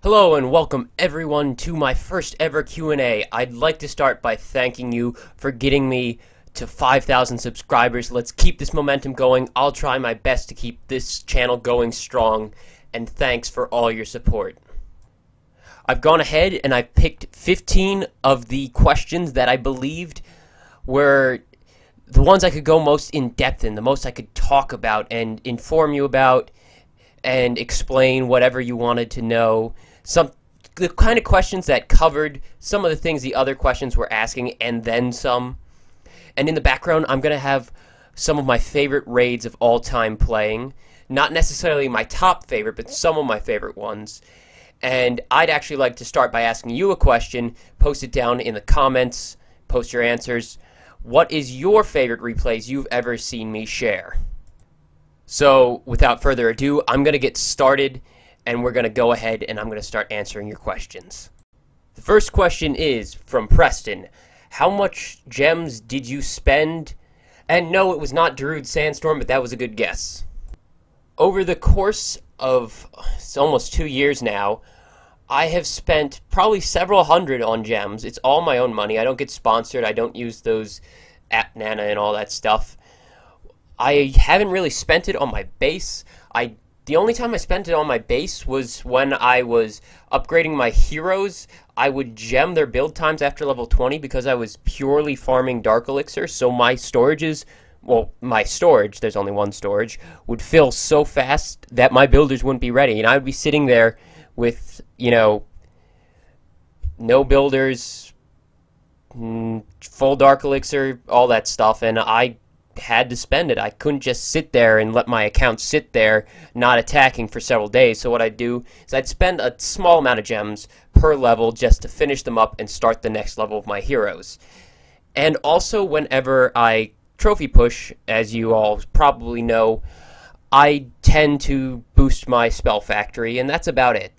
Hello and welcome everyone to my first ever Q&A. I'd like to start by thanking you for getting me to 5,000 subscribers. Let's keep this momentum going. I'll try my best to keep this channel going strong, and thanks for all your support. I've gone ahead and I've picked 15 of the questions that I believed were the ones I could go most in depth in, the most I could talk about and inform you about and explain whatever you wanted to know. The kind of questions that covered some of the things the other questions were asking and then some. And in the background, I'm going to have some of my favorite raids of all time playing. Not necessarily my top favorite, but some of my favorite ones. And I'd actually like to start by asking you a question. Post it down in the comments. Post your answers. What is your favorite replays you've ever seen me share? So, without further ado, I'm going to get started, and we're going to go ahead and I'm going to start answering your questions. The first question is from Preston. How much gems did you spend? And no, it was not Darude Sandstorm, but that was a good guess. Over the course of almost 2 years now, I have spent probably several hundred on gems. It's all my own money. I don't get sponsored. I don't use those App Nana and all that stuff. I haven't really spent it on my base. The only time I spent it on my base was when I was upgrading my heroes. I would gem their build times after level 20 because I was purely farming Dark Elixir, so my storages, well, my storage, there's only one storage, would fill so fast that my builders wouldn't be ready, and I would be sitting there with, you know, no builders, full Dark Elixir, all that stuff, and I had to spend it. I couldn't just sit there and let my account sit there not attacking for several days. So what I'd do is I'd spend a small amount of gems per level just to finish them up and start the next level of my heroes. And also whenever I trophy push, as you all probably know, I tend to boost my spell factory, and that's about it.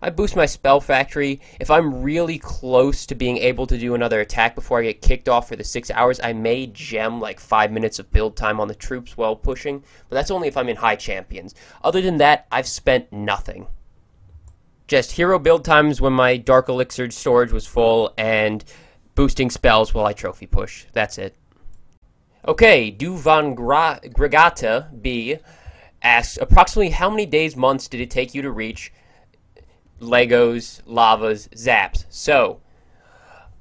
I boost my spell factory. If I'm really close to being able to do another attack before I get kicked off for the 6 hours, I may gem like 5 minutes of build time on the troops while pushing, but that's only if I'm in high champions. Other than that, I've spent nothing. Just hero build times when my Dark Elixir storage was full, and boosting spells while I trophy push. That's it. Okay, Du Van Gregata B asks, approximately how many days, months did it take you to reach Legos, lavas, zaps? So,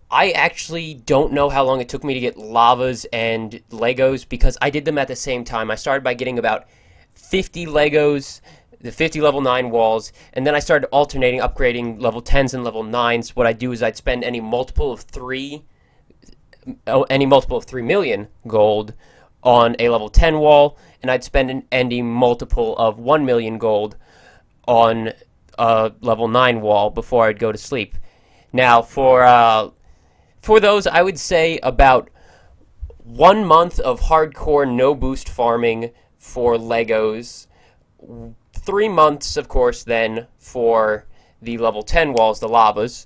I actually don't know how long it took me to get lavas and Legos because I did them at the same time. I started by getting about 50 Legos, the 50 level 9 walls, and then I started alternating, upgrading level 10s and level 9s. What I'd do is I'd spend any multiple of 3 million gold on a level 10 wall, and I'd spend any multiple of 1 million gold on level 9 wall before I'd go to sleep. Now, for those, I would say about 1 month of hardcore no boost farming for Legos, 3 months, of course, then for the level 10 walls, the lavas,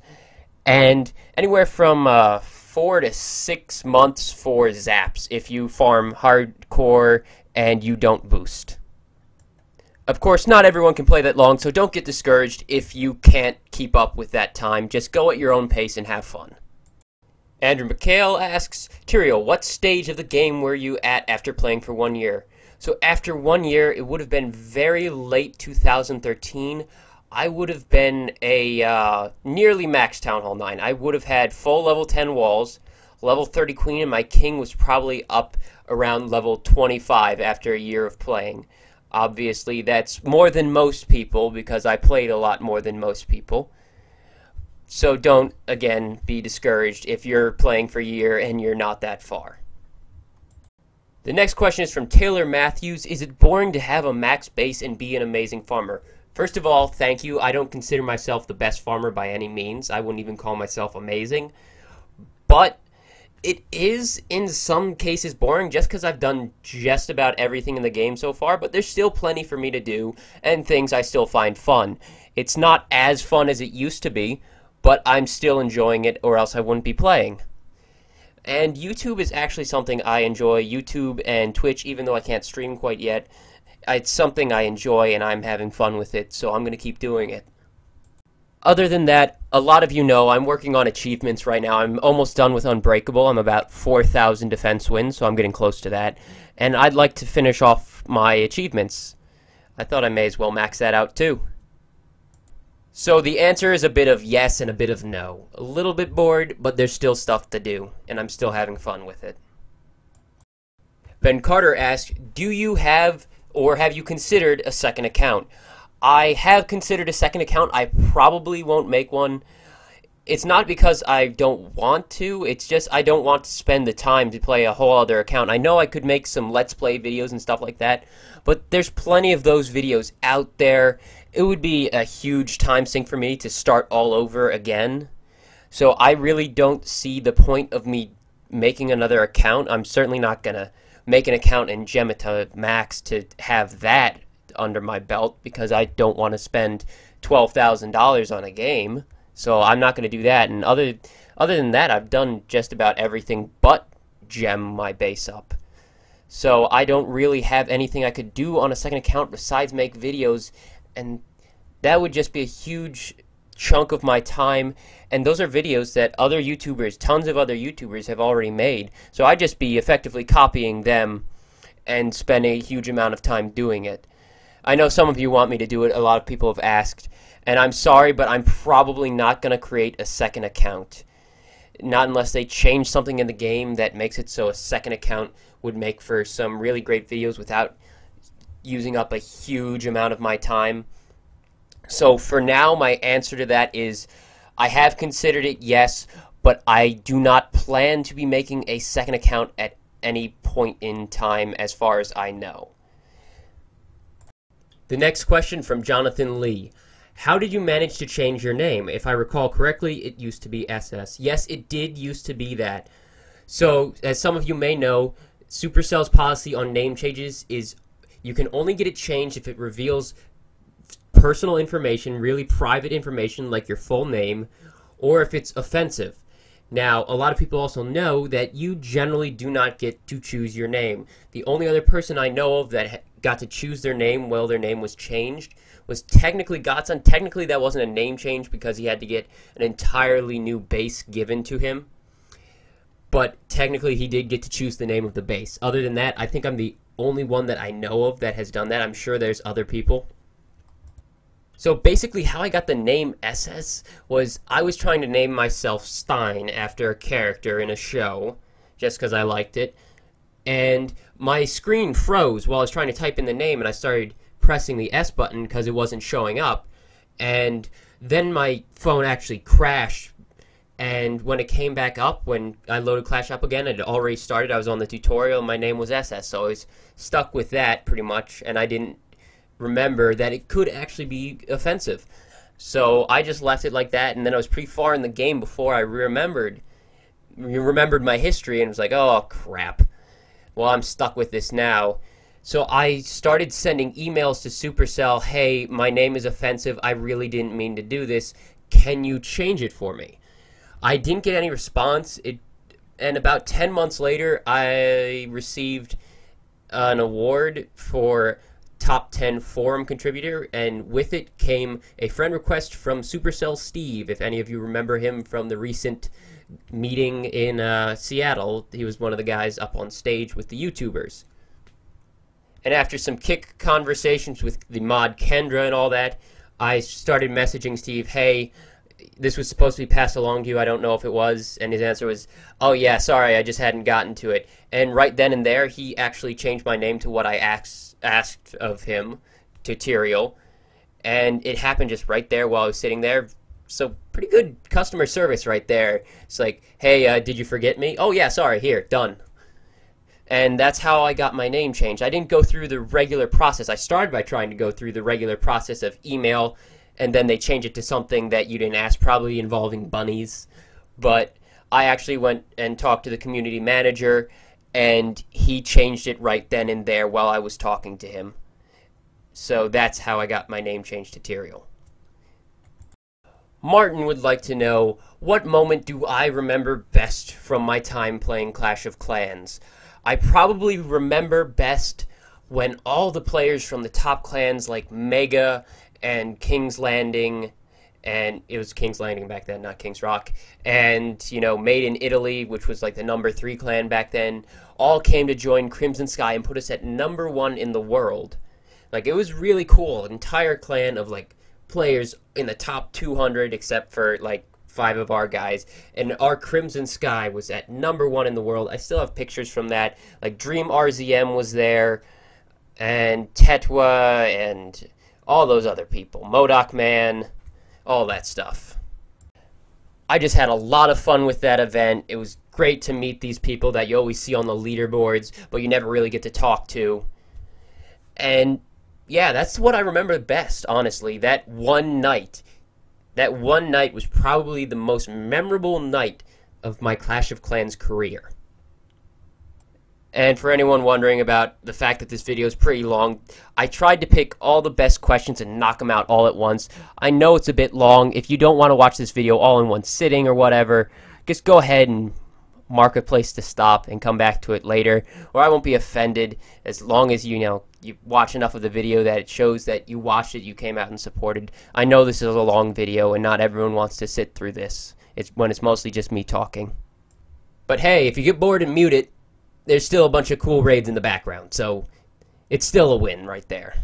and anywhere from 4 to 6 months for zaps if you farm hardcore and you don't boost. Of course, not everyone can play that long, so don't get discouraged if you can't keep up with that time. Just go at your own pace and have fun. Andrew P.E.K.K.A asks, Tyrael, what stage of the game were you at after playing for 1 year? So after 1 year, it would have been very late 2013. I would have been a nearly max Town Hall 9. I would have had full level 10 walls, level 30 queen, and my king was probably up around level 25 after a year of playing. Obviously, that's more than most people because I played a lot more than most people. So don't, again, be discouraged if you're playing for a year and you're not that far. The next question is from Taylor Matthews. Is it boring to have a max base and be an amazing farmer? First of all, thank you. I don't consider myself the best farmer by any means. I wouldn't even call myself amazing. But it is, in some cases, boring just because I've done just about everything in the game so far, but there's still plenty for me to do, and things I still find fun. It's not as fun as it used to be, but I'm still enjoying it, or else I wouldn't be playing. And YouTube is actually something I enjoy. YouTube and Twitch, even though I can't stream quite yet, it's something I enjoy, and I'm having fun with it, so I'm going to keep doing it. Other than that, a lot of you know I'm working on achievements right now. I'm almost done with Unbreakable. I'm about 4,000 defense wins, so I'm getting close to that. And I'd like to finish off my achievements. I thought I may as well max that out too. So the answer is a bit of yes and a bit of no. A little bit bored, but there's still stuff to do, and I'm still having fun with it. Ben Carter asked, do you have or have you considered a second account? I have considered a second account. I probably won't make one. It's not because I don't want to, it's just I don't want to spend the time to play a whole other account. I know I could make some Let's Play videos and stuff like that, but there's plenty of those videos out there. It would be a huge time sink for me to start all over again. So I really don't see the point of me making another account. I'm certainly not going to make an account and gem it to max to have that under my belt because I don't want to spend $12,000 on a game. So I'm not going to do that. And other than that, I've done just about everything but gem my base up. So I don't really have anything I could do on a second account besides make videos, and that would just be a huge chunk of my time. And those are videos that other YouTubers, tons of other YouTubers have already made. So I'd just be effectively copying them and spending a huge amount of time doing it. I know some of you want me to do it. A lot of people have asked. And I'm sorry, but I'm probably not going to create a second account. Not unless they change something in the game that makes it so a second account would make for some really great videos without using up a huge amount of my time. So for now, my answer to that is I have considered it, yes, but I do not plan to be making a second account at any point in time as far as I know. The next question from Jonathan Lee. How did you manage to change your name? If I recall correctly, it used to be SS. Yes, it did used to be that. So, as some of you may know, Supercell's policy on name changes is you can only get it changed if it reveals personal information, really private information like your full name, or if it's offensive. Now, a lot of people also know that you generally do not get to choose your name. The only other person I know of that got to choose their name while their name was changed was technically Godson. Technically, that wasn't a name change because he had to get an entirely new base given to him. But technically, he did get to choose the name of the base. Other than that, I think I'm the only one that I know of that has done that. I'm sure there's other people. So basically, how I got the name SS was I was trying to name myself Stein after a character in a show, just because I liked it. And my screen froze while I was trying to type in the name, and I started pressing the S button because it wasn't showing up. And then my phone actually crashed. And when it came back up, when I loaded Clash up again, it had already started. I was on the tutorial, and my name was SS. So I was stuck with that pretty much, and I didn't remember that it could actually be offensive. So I just left it like that, and then I was pretty far in the game before I remembered my history, and was like, oh crap. Well, I'm stuck with this now. So I started sending emails to Supercell, hey, my name is offensive, I really didn't mean to do this, can you change it for me? I didn't get any response, and about 10 months later, I received an award for Top 10 Forum Contributor, and with it came a friend request from Supercell Steve, if any of you remember him from the recent meeting in Seattle. He was one of the guys up on stage with the YouTubers. And after some P.E.K.K.A conversations with the mod Kendra and all that, I started messaging Steve, hey, this was supposed to be passed along to you, I don't know if it was, and his answer was, oh yeah, sorry, I just hadn't gotten to it. And right then and there, he actually changed my name to what I asked of him, to Tyrael, and it happened just right there while I was sitting there. So pretty good customer service right there. It's like, hey, did you forget me? Oh yeah, sorry, here, done. And that's how I got my name changed. I didn't go through the regular process. I started by trying to go through the regular process of email, and then they change it to something that you didn't ask, probably involving bunnies. But I actually went and talked to the community manager, and he changed it right then and there while I was talking to him. So that's how I got my name changed to Tyrael. Martin would like to know, what moment do I remember best from my time playing Clash of Clans? I probably remember best when all the players from the top clans like Mega and King's Landing and it was King's Landing back then, not King's Rock. And, you know, Made in Italy, which was like the #3 clan back then, all came to join Crimson Sky and put us at #1 in the world. Like, it was really cool. An entire clan of, like, players in the top 200, except for, like, 5 of our guys. And our Crimson Sky was at #1 in the world. I still have pictures from that. Like, Dream RZM was there, and Tetwa, and all those other people. MODOK Man, all that stuff. I just had a lot of fun with that event. It was great to meet these people that you always see on the leaderboards, but you never really get to talk to. And yeah, that's what I remember best, honestly. That one night was probably the most memorable night of my Clash of Clans career. And for anyone wondering about the fact that this video is pretty long, I tried to pick all the best questions and knock them out all at once. I know it's a bit long. If you don't want to watch this video all in one sitting or whatever, just go ahead and mark a place to stop and come back to it later, or I won't be offended as long as you watch enough of the video that it shows that you watched it, you came out and supported. I know this is a long video and not everyone wants to sit through this. It's mostly just me talking. But hey, if you get bored and mute it, there's still a bunch of cool raids in the background, so it's still a win right there.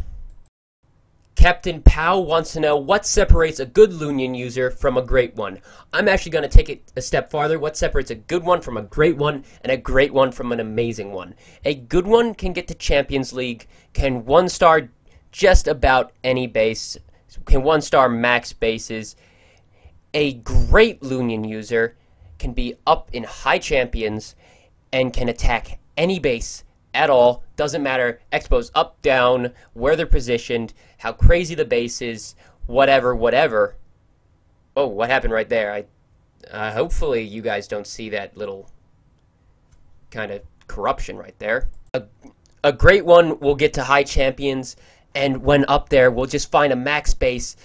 Captain Pow wants to know what separates a good Loonion user from a great one. I'm actually going to take it a step farther. What separates a good one from a great one, and a great one from an amazing one? A good one can get to Champions League, can 1-star just about any base, can 1-star max bases. A great Loonion user can be up in high champions and can attack any base at all. Doesn't matter, expos up, down, where they're positioned, how crazy the base is, whatever. Oh, what happened right there? Hopefully you guys don't see that little kind of corruption right there. A great one will get to high champions, and when up there, we'll just find a max base,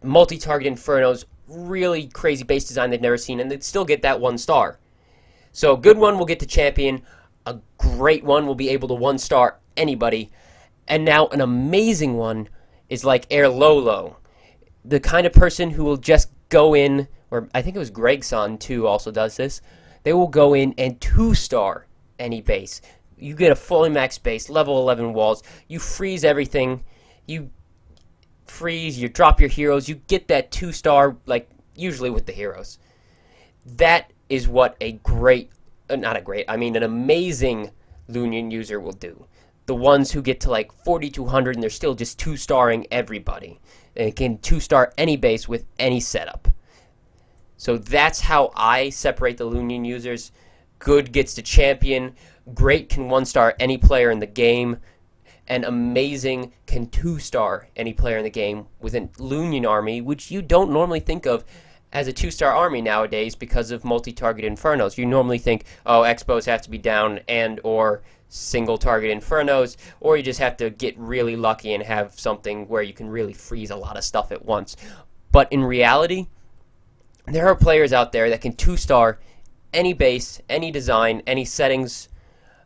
multi-target infernos, really crazy base design they've never seen, and they'd still get that 1-star. So a good one will get to champion, a great one will be able to 1-star anybody, and now an amazing one is like Air Lolo, the kind of person who will just go in, or I think it was Gregson too also does this, they will go in and 2-star any base. You get a fully max base, level 11 walls, you freeze everything, you freeze, you drop your heroes, you get that 2-star, like usually with the heroes. That is what an amazing Loonion user will do. The ones who get to like 4,200 and they're still just 2-starring everybody. And can 2-star any base with any setup. So that's how I separate the Loonion users. Good gets to champion. Great can 1-star any player in the game. And amazing can 2-star any player in the game with a Loonion army, which you don't normally think of as a 2-star army nowadays because of multi-target infernos. You normally think, oh, expos have to be down and or single-target infernos, or you just have to get really lucky and have something where you can really freeze a lot of stuff at once. But in reality, there are players out there that can 2-star any base, any design, any settings.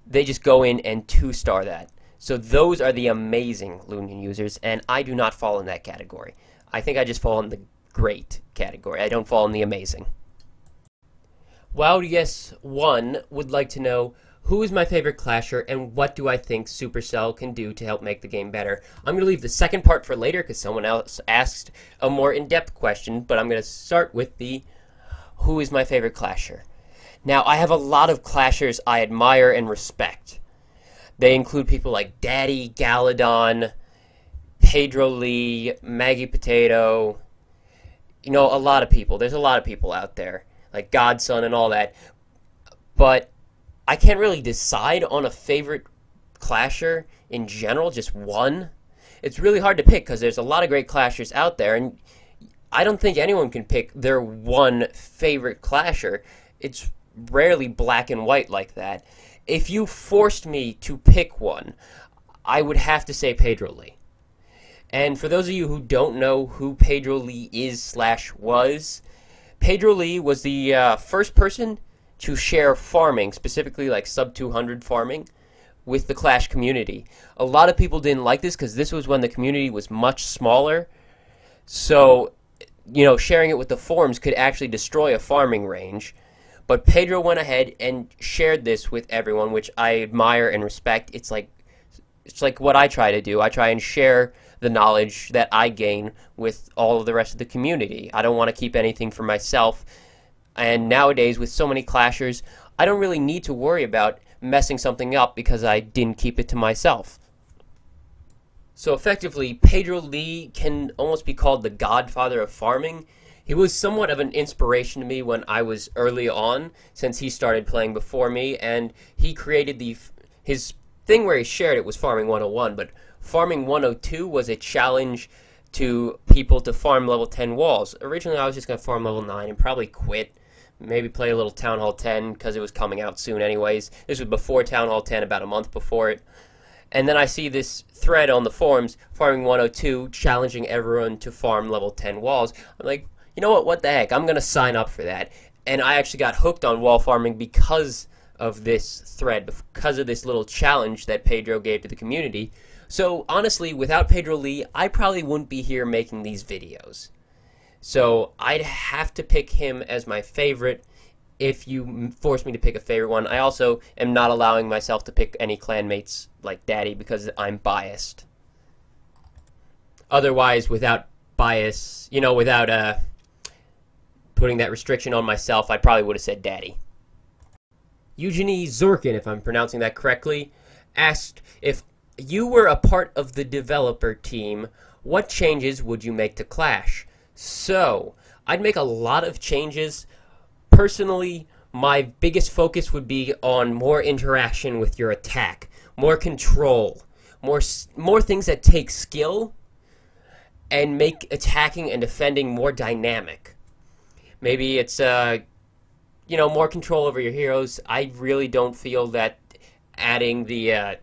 They just go in and 2-star that. So those are the amazing Loonion users, and I do not fall in that category. I think I just fall in the great category. I don't fall in the amazing. WowDS1 would like to know, who is my favorite clasher and what do I think Supercell can do to help make the game better? I'm going to leave the second part for later because someone else asked a more in-depth question, but I'm going to start with the who is my favorite clasher. Now, I have a lot of clashers I admire and respect. They include people like Daddy, Galadon, Pedro Lee, Maggie Potato, you know, a lot of people. There's a lot of people out there, like Godson and all that. But I can't really decide on a favorite clasher in general, just one. It's really hard to pick because there's a lot of great clashers out there, and I don't think anyone can pick their one favorite clasher. It's rarely black and white like that. If you forced me to pick one, I would have to say Pedro Lee. And for those of you who don't know who Pedro Lee is/was, Pedro Lee was the first person to share farming, specifically like sub-200 farming, with the Clash community. A lot of people didn't like this because this was when the community was much smaller. So sharing it with the forums could actually destroy a farming range. But Pedro went ahead and shared this with everyone, which I admire and respect. It's like what I try to do. I try and share the knowledge that I gain with all of the rest of the community. I don't want to keep anything for myself. And nowadays, with so many clashers, I don't really need to worry about messing something up because I didn't keep it to myself. So effectively, Pedro Lee can almost be called the godfather of farming. He was somewhat of an inspiration to me when I was early on, since he started playing before me, and he created his thing where he shared it was Farming 101, but Farming 102 was a challenge to people to farm level 10 walls. Originally, I was just going to farm level 9 and probably quit. Maybe play a little Town Hall 10 because it was coming out soon anyways. This was before Town Hall 10, about a month before it. And then I see this thread on the forums, Farming 102, challenging everyone to farm level 10 walls. I'm like, you know what the heck, I'm going to sign up for that. And I actually got hooked on wall farming because of this thread, because of this little challenge that Pedro gave to the community. So honestly, without Pedro Lee, I probably wouldn't be here making these videos. So I'd have to pick him as my favorite if you force me to pick a favorite one. I also am not allowing myself to pick any clanmates like Daddy because I'm biased. Otherwise, without bias, without putting that restriction on myself, I probably would have said Daddy. Eugenie Zorkin, if I'm pronouncing that correctly, asked, if you were a part of the developer team, what changes would you make to Clash? So, I'd make a lot of changes. Personally, my biggest focus would be on more interaction with your attack, more control, more things that take skill, and make attacking and defending more dynamic. Maybe it's more control over your heroes. I really don't feel that adding the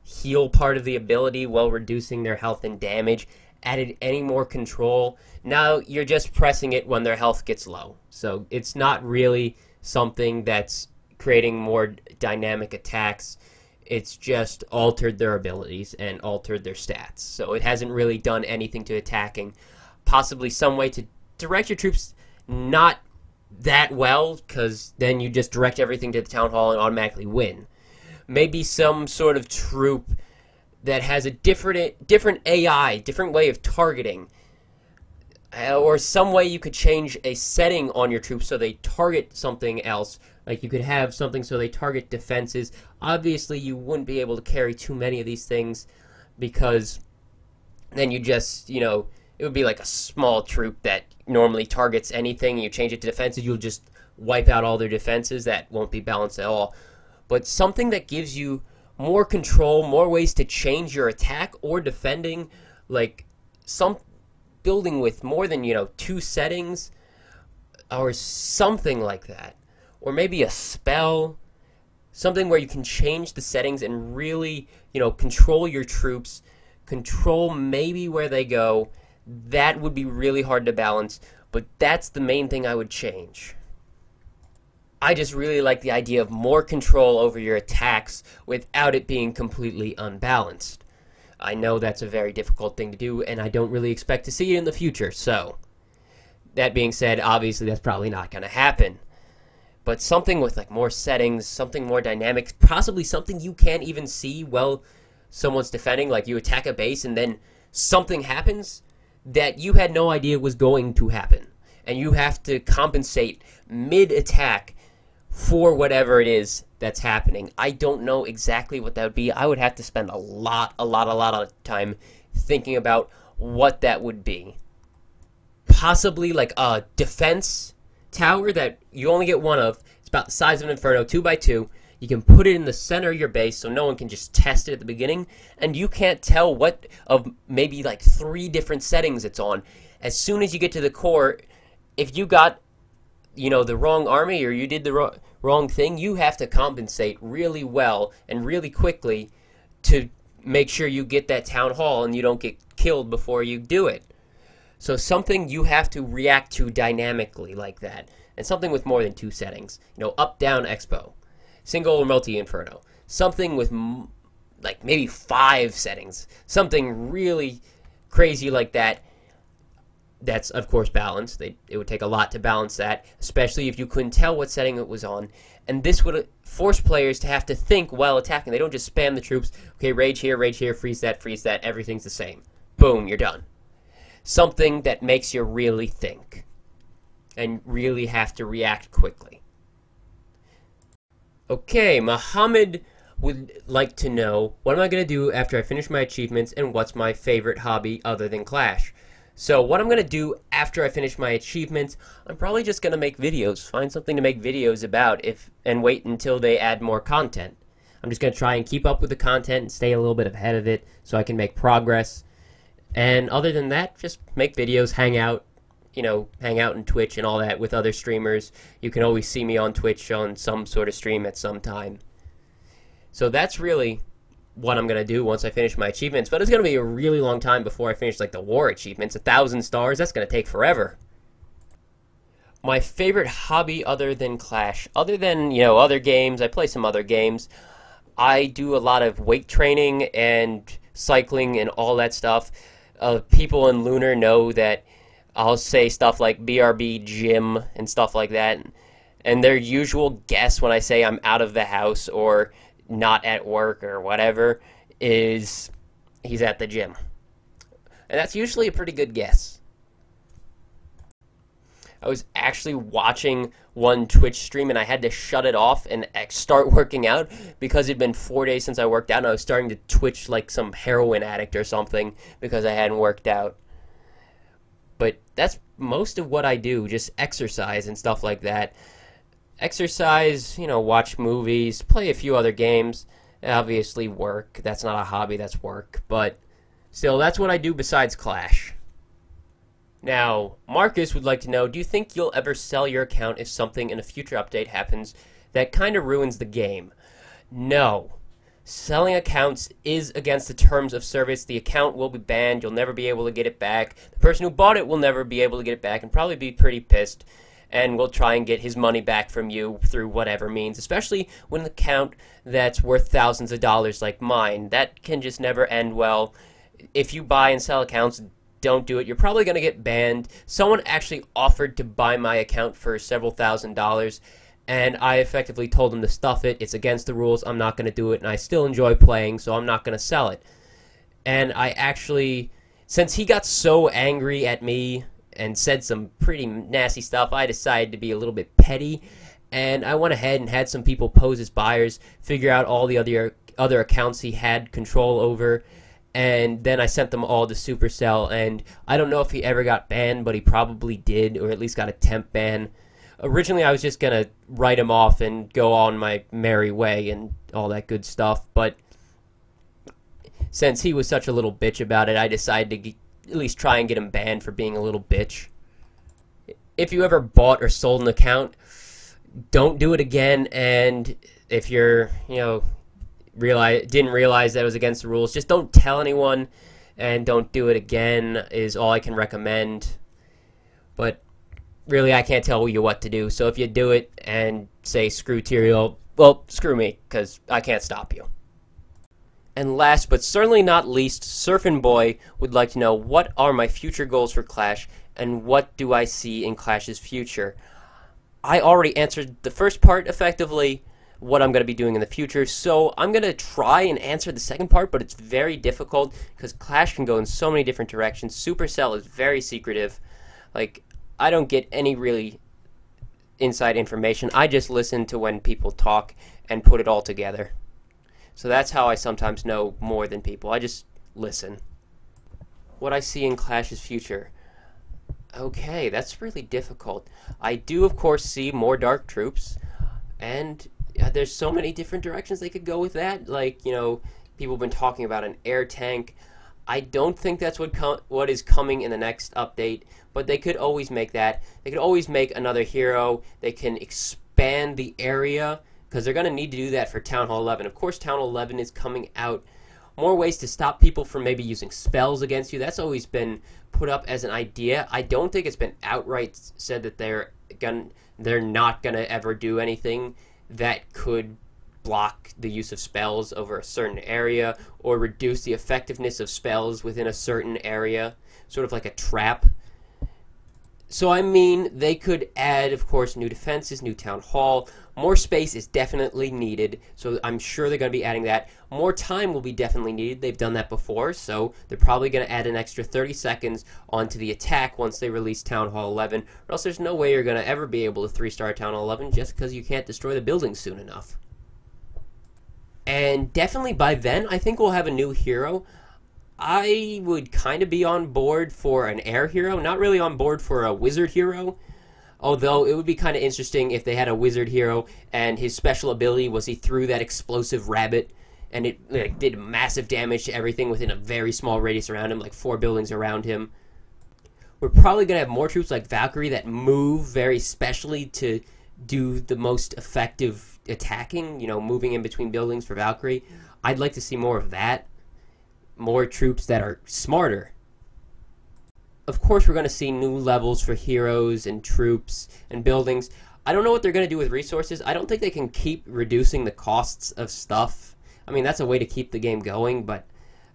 heal part of the ability while reducing their health and damage added any more control. Now you're just pressing it when their health gets low. So it's not really something that's creating more dynamic attacks. It's just altered their abilities and altered their stats. So it hasn't really done anything to attacking. Possibly some way to direct your troops, not that well, because then you just direct everything to the Town Hall and automatically win. Maybe some sort of troop that has a different AI, different way of targeting, or some way you could change a setting on your troops so they target something else. Like you could have something so they target defenses. Obviously, you wouldn't be able to carry too many of these things because then you just, it would be like a small troop that normally targets anything. You change it to defenses, you'll just wipe out all their defenses. That won't be balanced at all. But something that gives you more control, more ways to change your attack or defending, like some building with more than, 2 settings or something like that. Or maybe a spell, something where you can change the settings and really, control your troops, control maybe where they go. That would be really hard to balance, but that's the main thing I would change. I just really like the idea of more control over your attacks without it being completely unbalanced. I know that's a very difficult thing to do, and I don't really expect to see it in the future, so that being said, obviously that's probably not going to happen. But something with like more settings, something more dynamic, possibly something you can't even see while someone's defending, like you attack a base and then something happens that you had no idea was going to happen. And you have to compensate mid-attack for whatever it is that's happening. I don't know exactly what that would be. I would have to spend a lot of time thinking about what that would be. Possibly like a defense tower that you only get one of. It's about the size of an Inferno, 2x2. You can put it in the center of your base so no one can just test it at the beginning, and you can't tell what of maybe like 3 different settings it's on. As soon as you get to the core, if you got, the wrong army or you did the wrong thing, you have to compensate really well and really quickly to make sure you get that Town Hall and you don't get killed before you do it. So something you have to react to dynamically like that. And something with more than 2 settings. Up, down, expo. Single or multi-inferno. Something with like maybe 5 settings. Something really crazy like that. that's of course balanced. It would take a lot to balance that, especially if you couldn't tell what setting it was on. And this would force players to have to think while attacking. They don't just spam the troops. Okay, rage here, freeze that, everything's the same. Boom, you're done. Something that makes you really think and really have to react quickly. Okay, Muhammad would like to know, what am I going to do after I finish my achievements, and what's my favorite hobby other than Clash? So what I'm going to do after I finish my achievements, I'm probably just going to make videos. Find something to make videos about and wait until they add more content. I'm just going to try and keep up with the content and stay a little bit ahead of it so I can make progress. And other than that, just make videos, hang out in Twitch and all that with other streamers. You can always see me on Twitch on some sort of stream at some time. So that's really what I'm going to do once I finish my achievements. But it's going to be a really long time before I finish, like, the war achievements. 1,000 stars, that's going to take forever. My favorite hobby other than Clash, other than, other games, I play some other games. I do a lot of weight training and cycling and all that stuff. People in Lunar know that I'll say stuff like BRB gym and stuff like that. And their usual guess when I say I'm out of the house or not at work or whatever is he's at the gym. And that's usually a pretty good guess. I was actually watching one Twitch stream and I had to shut it off and start working out because it'd been 4 days since I worked out and I was starting to twitch like some heroin addict or something because I hadn't worked out. But that's most of what I do, just exercise and stuff like that. Exercise, watch movies, play a few other games, obviously work. That's not a hobby, that's work. But still, that's what I do besides Clash. Now, Marcus would like to know, do you think you'll ever sell your account if something in a future update happens that kind of ruins the game? No. Selling accounts is against the terms of service. The account will be banned. You'll never be able to get it back. The person who bought it will never be able to get it back and probably be pretty pissed. And will try and get his money back from you through whatever means, especially when an account that's worth thousands of dollars like mine. That can just never end well. If you buy and sell accounts, don't do it. You're probably going to get banned. Someone actually offered to buy my account for several $1,000s, and I effectively told him to stuff it. It's against the rules. I'm not going to do it, and I still enjoy playing, so I'm not going to sell it. And I actually, since he got so angry at me and said some pretty nasty stuff, I decided to be a little bit petty, and I went ahead and had some people pose as buyers, figure out all the other accounts he had control over, and then I sent them all to Supercell, and I don't know if he ever got banned, but he probably did, or at least got a temp ban. Originally, I was just going to write him off and go on my merry way and all that good stuff, but since he was such a little bitch about it, I decided to at least try and get him banned for being a little bitch. If you ever bought or sold an account, don't do it again, and if you're, didn't realize that it was against the rules, just don't tell anyone and don't do it again is all I can recommend. But really, I can't tell you what to do, so if you do it and say screw Tyrael, well, screw me, because I can't stop you. And last but certainly not least, Surfin' Boy would like to know, what are my future goals for Clash, and what do I see in Clash's future? I already answered the first part effectively, what I'm going to be doing in the future, so I'm going to try and answer the second part, but it's very difficult, because Clash can go in so many different directions. Supercell is very secretive. Like, I don't get any really inside information. I just listen to when people talk and put it all together. So that's how I sometimes know more than people. I just listen. What I see in Clash's future. Okay, that's really difficult. I do, of course, see more dark troops, and there's so many different directions they could go with that. Like, people have been talking about an air tank. I don't think that's what is coming in the next update, but they could always make that. They could always make another hero. They can expand the area, because they're going to need to do that for Town Hall 11. Of course, Town Hall 11 is coming out. More ways to stop people from maybe using spells against you. That's always been put up as an idea. I don't think it's been outright said that they're not going to ever do anything that could block the use of spells over a certain area or reduce the effectiveness of spells within a certain area, sort of like a trap. So I mean, they could add, of course, new defenses, new town hall. More space is definitely needed, so I'm sure they're going to be adding that. More time will be definitely needed. They've done that before, so they're probably going to add an extra 30 seconds onto the attack once they release Town Hall 11, or else there's no way you're going to ever be able to 3-star Town Hall 11 just because you can't destroy the buildings soon enough. And definitely by then, I think we'll have a new hero. I would kind of be on board for an air hero, not really on board for a wizard hero. Although it would be kind of interesting if they had a wizard hero and his special ability was he threw that explosive rabbit and it like, did massive damage to everything within a very small radius around him, like 4 buildings around him. We're probably going to have more troops like Valkyrie that move very specially to do the most effective attacking, you know, moving in between buildings for Valkyrie. I'd like to see more of that. More troops that are smarter. Of course, we're going to see new levels for heroes and troops and buildings. I don't know what they're going to do with resources. I don't think they can keep reducing the costs of stuff. I mean, that's a way to keep the game going, but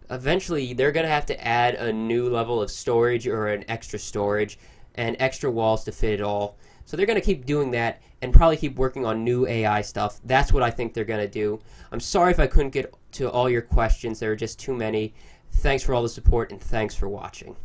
eventually they're going to have to add a new level of storage or an extra storage and extra walls to fit it all. So they're going to keep doing that and probably keep working on new AI stuff. That's what I think they're going to do. I'm sorry if I couldn't get to all your questions. There were just too many. Thanks for all the support and thanks for watching.